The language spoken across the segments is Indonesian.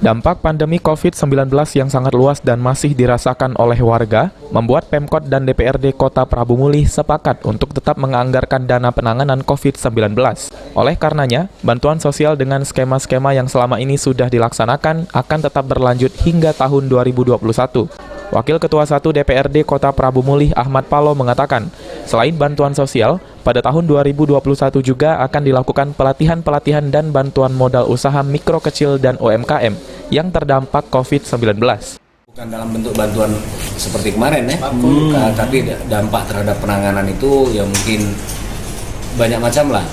Dampak pandemi COVID-19 yang sangat luas dan masih dirasakan oleh warga, membuat Pemkot dan DPRD Kota Prabu Mulih sepakat untuk tetap menganggarkan dana penanganan COVID-19. Oleh karenanya, bantuan sosial dengan skema-skema yang selama ini sudah dilaksanakan akan tetap berlanjut hingga tahun 2021. Wakil Ketua 1 DPRD Kota Prabu Mulih Ahmad Palo mengatakan, selain bantuan sosial, pada tahun 2021 juga akan dilakukan pelatihan-pelatihan dan bantuan modal usaha mikro kecil dan UMKM yang terdampak COVID-19. Bukan dalam bentuk bantuan seperti kemarin ya, tapi dampak terhadap penanganan itu ya mungkin banyak macam lah.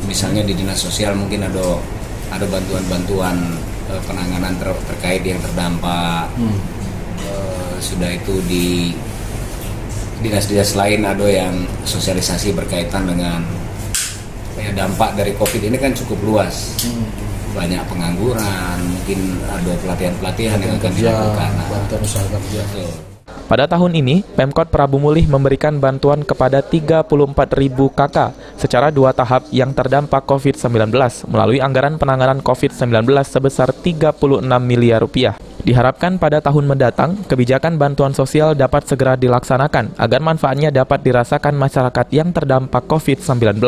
Misalnya di dinas sosial mungkin ada bantuan-bantuan penanganan terkait yang terdampak. Sudah itu di dinas-dinas lain ada yang sosialisasi berkaitan dengan dampak dari COVID ini kan cukup luas. Banyak pengangguran, mungkin ada pelatihan-pelatihan yang akan dilakukan. Pada tahun ini, Pemkot Prabu Mulih memberikan bantuan kepada 34.000 KK secara 2 tahap yang terdampak COVID-19 melalui anggaran penanganan COVID-19 sebesar 36 miliar rupiah. Diharapkan pada tahun mendatang, kebijakan bantuan sosial dapat segera dilaksanakan agar manfaatnya dapat dirasakan masyarakat yang terdampak COVID-19.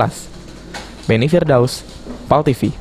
Beni Firdaus, PAL TV.